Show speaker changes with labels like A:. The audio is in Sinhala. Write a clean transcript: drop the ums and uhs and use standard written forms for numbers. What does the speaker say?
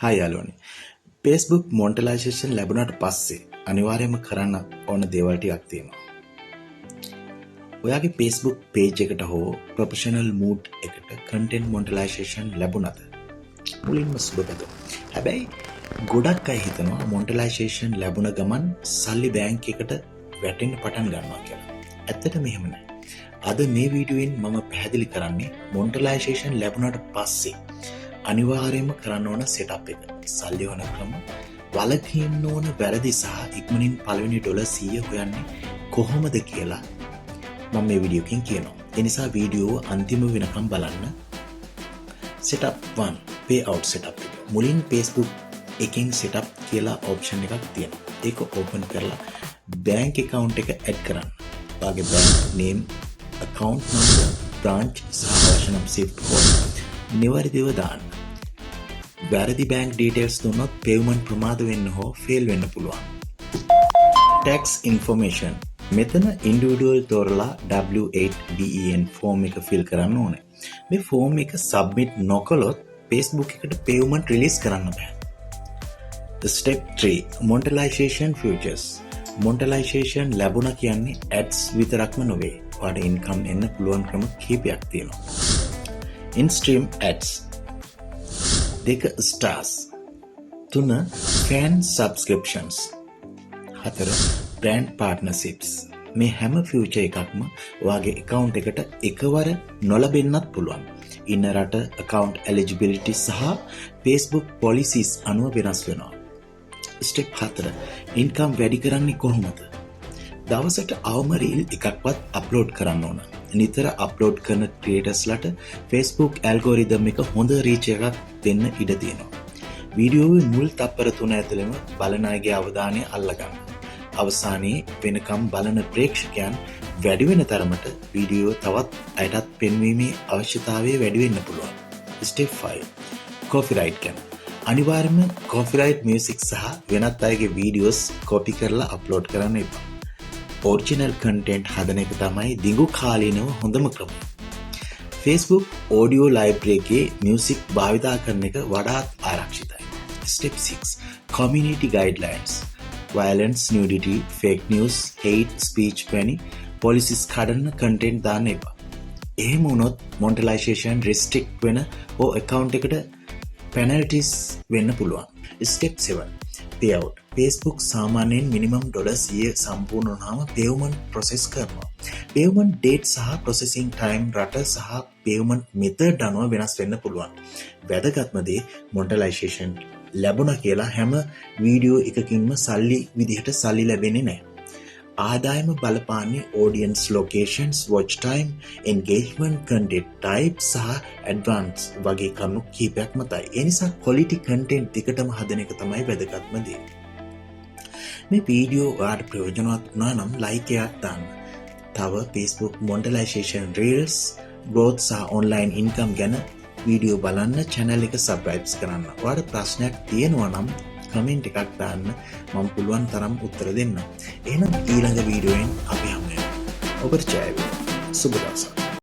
A: හායි යාළුවනේ. Facebook මොනිටයිසේෂන් ලැබුණාට පස්සේ අනිවාර්යයෙන්ම කරන්න ඕන දේවල් ටිකක් තියෙනවා. ඔයාගේ Facebook page එකට හෝ professional mood එකට content monetization ලැබුණාද? මුලින්ම සුබපැතුම්. හැබැයි ගොඩක් අය හිතනවා monetization ලැබුණ ගමන් සල්ලි බැංක් එකට වැටෙන්න පටන් ගන්නවා කියලා. ඇත්තටම එහෙම නැහැ. අද මේ වීඩියෝෙන් මම පැහැදිලි කරන්නේ monetization ලැබුණාට පස්සේ අනිවාර්යයෙන්ම කරන්න ඕන setup එක. සල්ලි හොයන ක්‍රම, වලකින්න ඕන වැරදි සහ ඉක්මනින් පළවෙනි $100 හොයන්නේ කොහොමද කියලා මම මේ වීඩියෝ එකෙන් කියනවා. ඒ නිසා වීඩියෝ අන්තිම වෙනකම් බලන්න. setup 1 payout setup එක. මුලින් Facebook එකෙන් setup කියලා option එකක් තියෙනවා. ඒක open කරලා bank account එක add කරන්න. ඔයාගේ bank name, account number, branch සහ version SWIFT code නිවැරදිව දාන්න. වැරදි bank details දුන්නොත් payment ප්‍රමාද වෙන්න හෝ fail වෙන්න පුළුවන්. tax information. මෙතන individual තෝරලා W8BEN form එක fill කරන්න ඕනේ. මේ form එක submit නොකළොත් Facebook එකට payment release කරන්න බෑ. Step 3 monetization features. monetization ලැබුණා කියන්නේ ads විතරක්ම නෙවෙයි. ඔයාට income එන්න පුළුවන් ක්‍රම කිහිපයක් තියෙනවා. in-stream ads. 2 stars. 3 fan subscriptions. 4 brand partnerships. මේ හැම ෆියුචර් එකක්ම ඔයාගේ account එකට එකවර නොලැබෙන්නත් පුළුවන්. ඉන්න රට account eligibility සහ Facebook policies අනුව වෙනස් වෙනවා. step 4 income වැඩි කරන්නේ කොහොමද? දවසට අවම reel එකක්වත් upload කරන්න ඕන. නිතර upload කරන creatorsලට Facebook algorithm එක හොඳ reach එකක් දෙන්න ඉඩ තියෙනවා. වීඩියෝවේ මුල් තප්පර 3 ඇතුළෙම බලන අයගේ අවධානය අල්ලගන්න. අවසානයේ වෙනකම් බලන ප්‍රේක්ෂකයන් වැඩි වෙන තරමට වීඩියෝ තවත් අයටත් පෙන්වීමේ අවශ්‍යතාවය වැඩි වෙන්න පුළුවන්. step 5 copyright ගැන. අනිවාර්යයෙන්ම copyright music සහ වෙනත් අයගේ වීඩියෝස් copy කරලා upload කරන්න එපා. original content හදන එක තමයි දිගු කාලීනව හොඳම ක්‍රමය. Facebook audio library එකේ music භාවිතා කරන එක වඩාත් ආරක්ෂිතයි. step 6 community guidelines. violence, nudity, fake news, hate speech වැනි policies කඩන content දාන්න එපා. එහෙම වුණොත් monetization restrict වෙන ඕ account එකට penalties වෙන්න පුළුවන්. step 7 payout. Facebook සාමාන්‍යයෙන් minimum $100 සම්පූර්ණ වුණාම payment process කරනවා. payment date සහ processing time රට සහ payment method අනුව වෙනස් වෙන්න පුළුවන්. වැදගත්ම දේ monetization ලැබුණා කියලා හැම වීඩියෝ එකකින්ම සල්ලි විදිහට සල්ලි ලැබෙන්නේ නැහැ. ආදායම බලපාන්නේ audience locations, watch time, engagement, content type සහ advance වගේ කරුණු කීපයක් මතයි. ඒ නිසා quality content ටිකටම හදන එක තමයි වැදගත්ම දේ. මේ වීඩියෝ ඔයාලට ප්‍රයෝජනවත් වුණා නම් like එකක් දාන්න. තව Facebook monetization reels, growth සහ online income ගැන වීඩියෝ බලන්න channel එක subscribe කරන්න. ඔයාලට ප්‍රශ්නයක් තියෙනවා නම් කමෙන්ට් එකක් දාන්න, මම පුළුවන් තරම් උත්තර දෙන්නම්. එහෙනම් ඊළඟ වීඩියෝෙන් අපි හමු වෙනවා. ඔබට ජය වේවා. සුබ දවසක්.